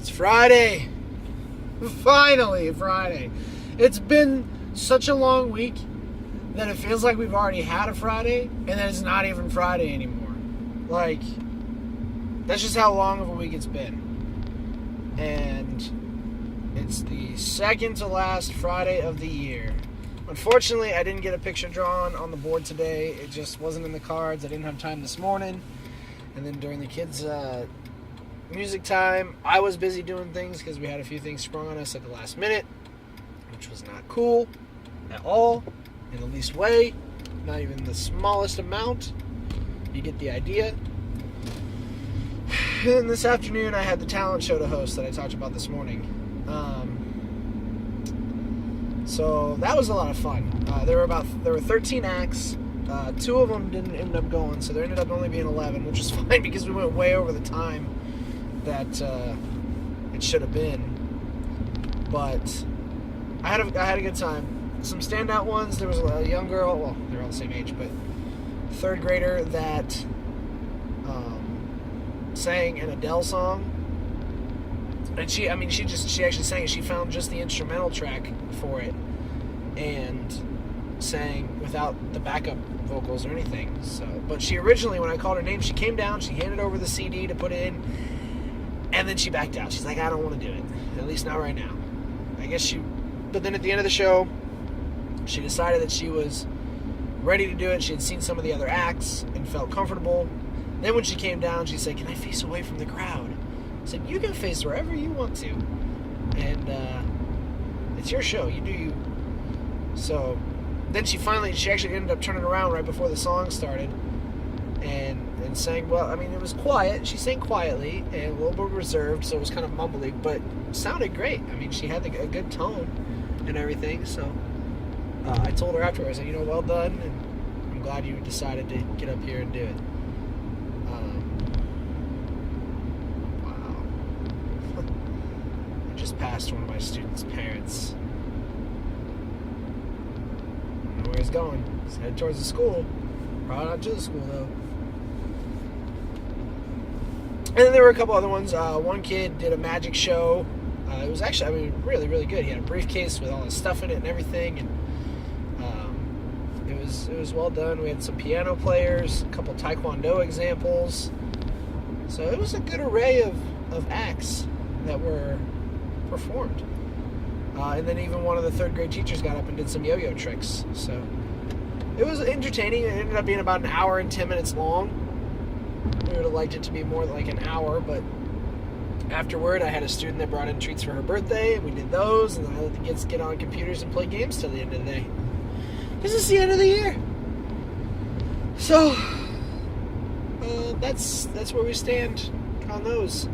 It's Friday. Finally, Friday. It's been such a long week that it feels like we've already had a Friday, and then it's not even Friday anymore. Like, that's just how long of a week it's been. And it's the second to last Friday of the year. Unfortunately, I didn't get a picture drawn on the board today. It just wasn't in the cards. I didn't have time this morning. And then during the kids' music time, I was busy doing things because we had a few things sprung on us at the last minute, which was not cool at all, in the least way, not even the smallest amount. You get the idea. And then this afternoon, I had the talent show to host that I talked about this morning. So that was a lot of fun. There were 13 acts. 2 of them didn't end up going, so there ended up only being 11, which is fine because we went way over the time that it should have been. But I had a good time. Some standout ones. There was a young girl. Well, they're all the same age, but 3rd grader that sang an Adele song. And she actually sang it. She found just the instrumental track for it and sang without the backup vocals or anything. So, but she originally, when I called her name, she came down, she handed over the CD to put in, and then she backed out. She's like, I don't want to do it. At least not right now. But then at the end of the show, she decided that she was ready to do it. She had seen some of the other acts and felt comfortable. Then when she came down, she said, can I face away from the crowd? I said, you can face wherever you want to. And it's your show. You do you. So then she actually ended up turning around right before the song started and sang, well, I mean, it was quiet. She sang quietly and a little bit reserved, so it was kind of mumbly, but it sounded great. I mean, she had a good tone and everything, so I told her afterwards, I said, well done, and I'm glad you decided to get up here and do it. Wow. I just passed one of my students' parents. I don't know where he's going. He's headed towards the school. Probably not to the school, though. And then there were a couple other ones. One kid did a magic show. It was actually, really, really good. He had a briefcase with all his stuff in it and everything, and it was well done. We had some piano players, a couple taekwondo examples. So it was a good array of acts that were performed. And then even one of the 3rd grade teachers got up and did some yo-yo tricks. So it was entertaining. It ended up being about an hour and 10 minutes long. We would have liked it to be more like an hour, but afterward I had a student that brought in treats for her birthday, and we did those, and then I let the kids get on computers and play games till the end of the day. This is the end of the year. So that's where we stand on those.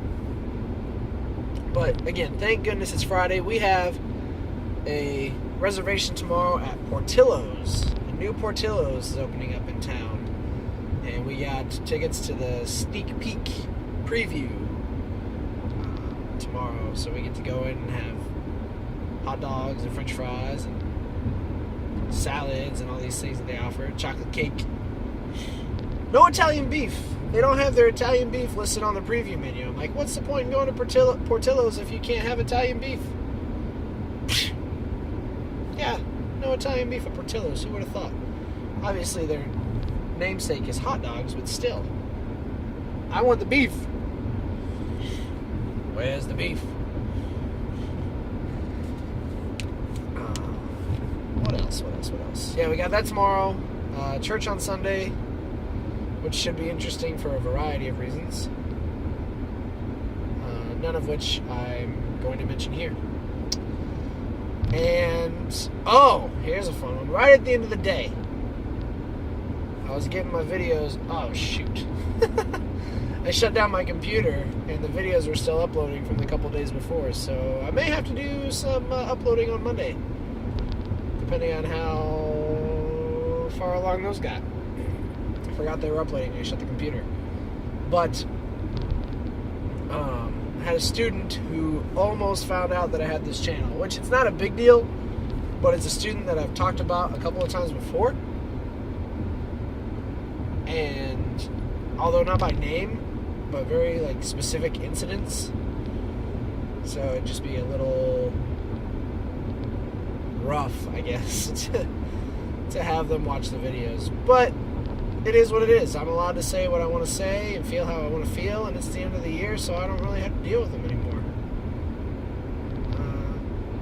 But again, thank goodness it's Friday. We have a reservation tomorrow at Portillo's. A new Portillo's is opening up in town. And we got tickets to the sneak peek preview tomorrow. So we get to go in and have hot dogs and french fries and salads and all these things that they offer. Chocolate cake. No Italian beef. They don't have their Italian beef listed on the preview menu. I'm like, what's the point in going to Portillo's if you can't have Italian beef? Yeah, no Italian beef at Portillo's. Who would have thought? Obviously, their namesake is hot dogs, but still. I want the beef. Where's the beef? What else? Yeah, we got that tomorrow. Church on Sunday, which should be interesting for a variety of reasons. None of which I'm going to mention here. And, here's a fun one. Right at the end of the day, I was getting my videos. Oh, shoot. I shut down my computer, and the videos were still uploading from the couple days before, so I may have to do some uploading on Monday, depending on how far along those got. I forgot they were uploading when I shut the computer. But I had a student who almost found out that I had this channel, which it's not a big deal, but it's a student that I've talked about a couple of times before. And although not by name, but very specific incidents, So it'd just be a little rough, I guess, to have them watch the videos. But it is what it is. I'm allowed to say what I want to say and feel how I want to feel, and it's the end of the year, so I don't really have to deal with them anymore.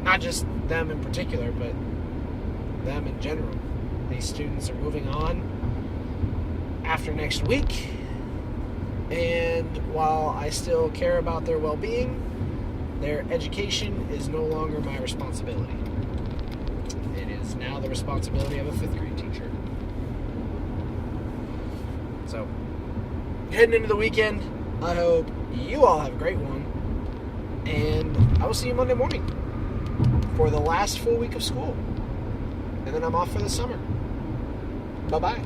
Not just them in particular, but them in general. These students are moving on after next week, and while I still care about their well-being, their education is no longer my responsibility. It is now the responsibility of a 5th grade teacher. So, heading into the weekend, I hope you all have a great one, and I will see you Monday morning for the last full week of school. And then I'm off for the summer. Bye-bye.